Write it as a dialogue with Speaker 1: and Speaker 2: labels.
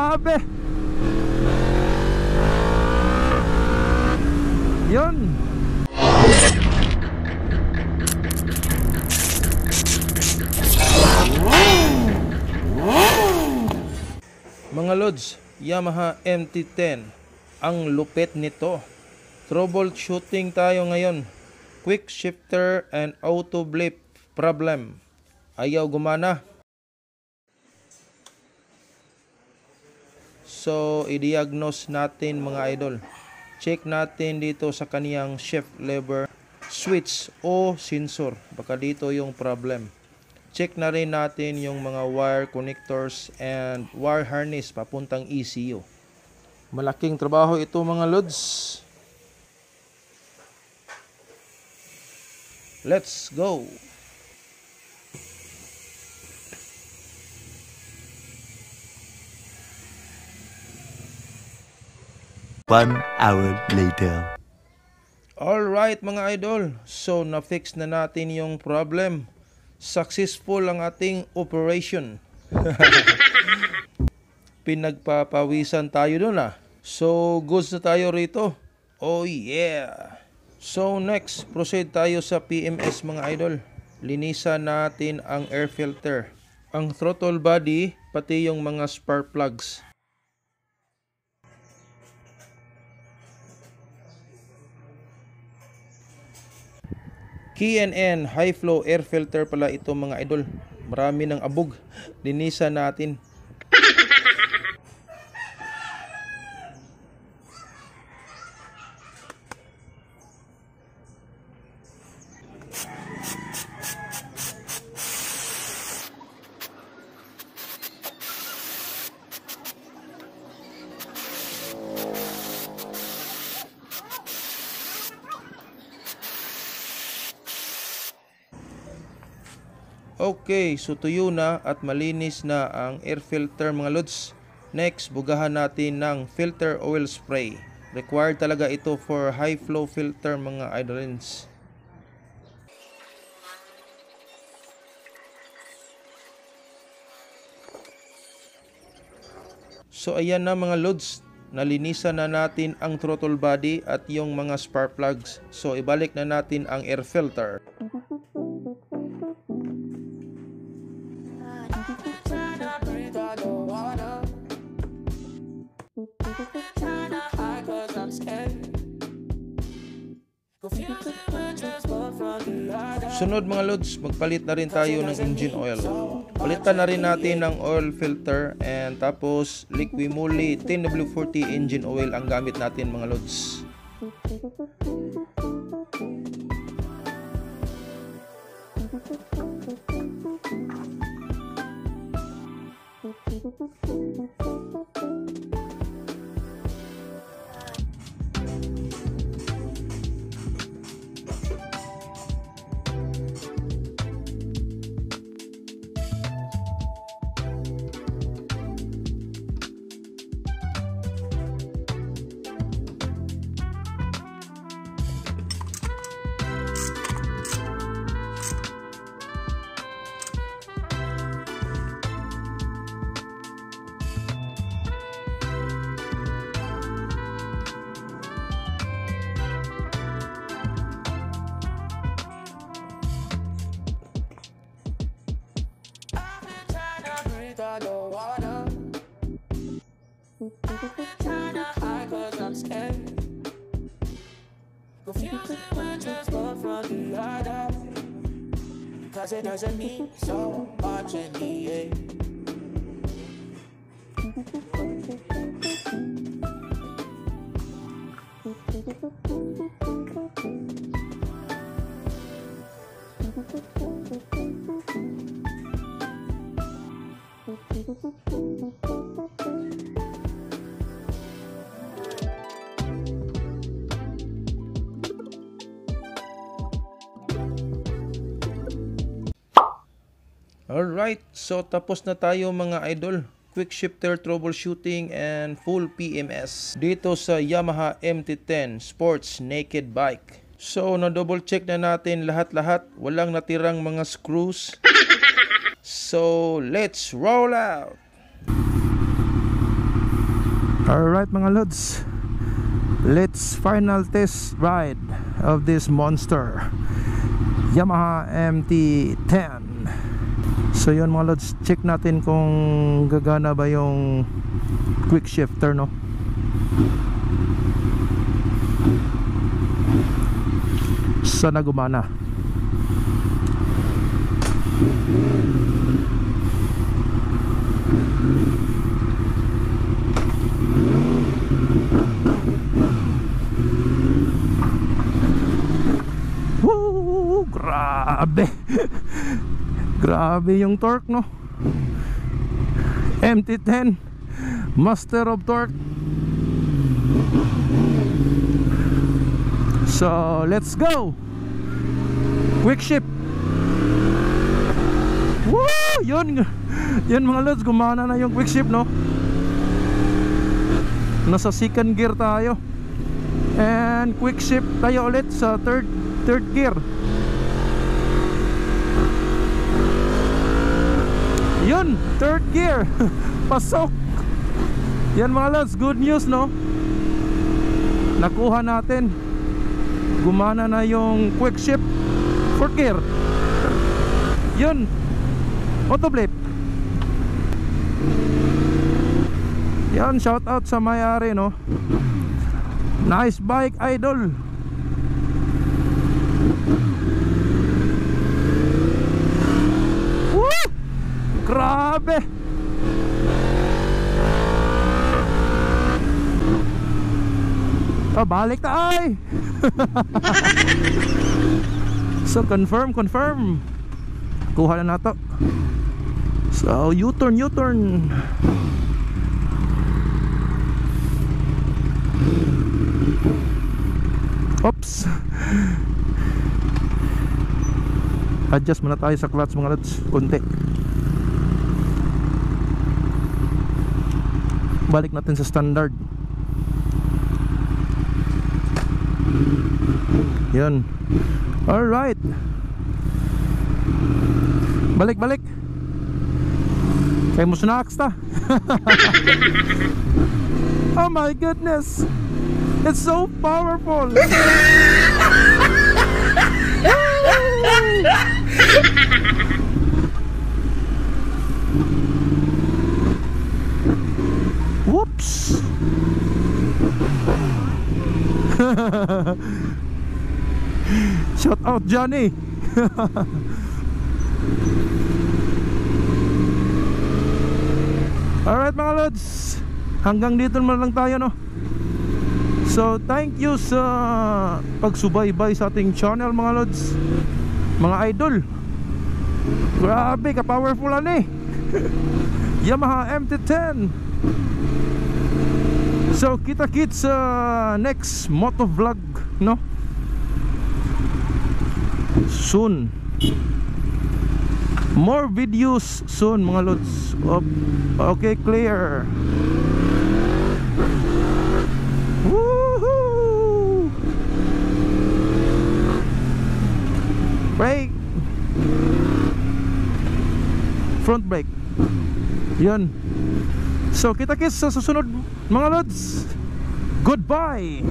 Speaker 1: Grabe. Yun. Mga lods, Yamaha MT-10. Ang lupit nito. Troubleshooting tayo ngayon. Quick shifter and auto blip problem. Ayaw gumana. So, i-diagnose natin mga idol. Check natin dito sa kaniyang shift lever switch o sensor. Baka dito yung problem. Check na rin natin yung mga wire connectors and wire harness papuntang ECU. Malaking trabaho ito mga lods. Let's go!
Speaker 2: One hour later.
Speaker 1: Alright mga idol, so na-fix na natin yung problem. Successful ang ating operation. Pinagpapawisan tayo dun ah. So goods na tayo rito. Oh yeah. So next, proceed tayo sa PMS mga idol. Linisan natin ang air filter, ang throttle body, pati yung mga spark plugs. K&N high flow air filter pala ito mga idol. Marami ng abog. Linisan natin. Okay, so tuyo na at malinis na ang air filter mga lods. Next, bugahan natin ng filter oil spray. Required talaga ito for high flow filter mga idolins. So ayan na mga lods, nalinisan na natin ang throttle body at yung mga spark plugs. So ibalik na natin ang air filter. Sunod mga lods, magpalit na rin tayo ng engine oil. Palitan na rin natin ng oil filter and tapos Liquimoli 10W40 engine oil ang gamit natin mga lods.
Speaker 3: Cause it doesn't mean so much in the end.
Speaker 1: Alright, so tapos na tayo mga idol. Quick shifter troubleshooting and full PMS dito sa Yamaha MT-10 Sports Naked Bike. So na-double check na natin lahat-lahat. Walang natirang mga screws. So let's roll out! Alright mga lods, let's final test ride of this monster Yamaha MT-10. So yun mga lods, check natin kung gagana ba yung quick shifter, no? Sana gumana. Woo! Grabe. Grabe yung torque, no? MT-10 Master of Torque. So let's go. Quick shift. Woo! Yun mga lods, gumana na yung quick shift, no? Nasa second gear tayo. And quick shift tayo ulit sa third gear. Yun, third gear. Pasok. Yan mga lods, good news, no? Nakuha natin. Gumana na yung quick shift. Fourth gear. Yun, auto blip. Yan, shout out sa may-ari, no? Nice bike, idol. Woo! Grabe. Oh, balik tayo. So confirm. Kuha na nato. So U-turn. Oops. Adjust muna tayo sa clutch mga lods, konti. Balik natin sa standard. Yun. Alright. Balik. Kaya mo snacks ta. Oh my goodness. It's so powerful. Whoops. Shout out Johnny. Alright mga lods, hanggang dito naman lang tayo, no? So thank you sa pagsubaybay sa ating channel mga lods, mga idol. Grabe ka powerful eh. Yamaha MT-10. So kita-kits sa next moto vlog, no? Soon. More videos soon mga lods. Okay, clear. Woohoo! Brake. Front brake. Yun. So kita-kits sa susunod mga lods. Goodbye.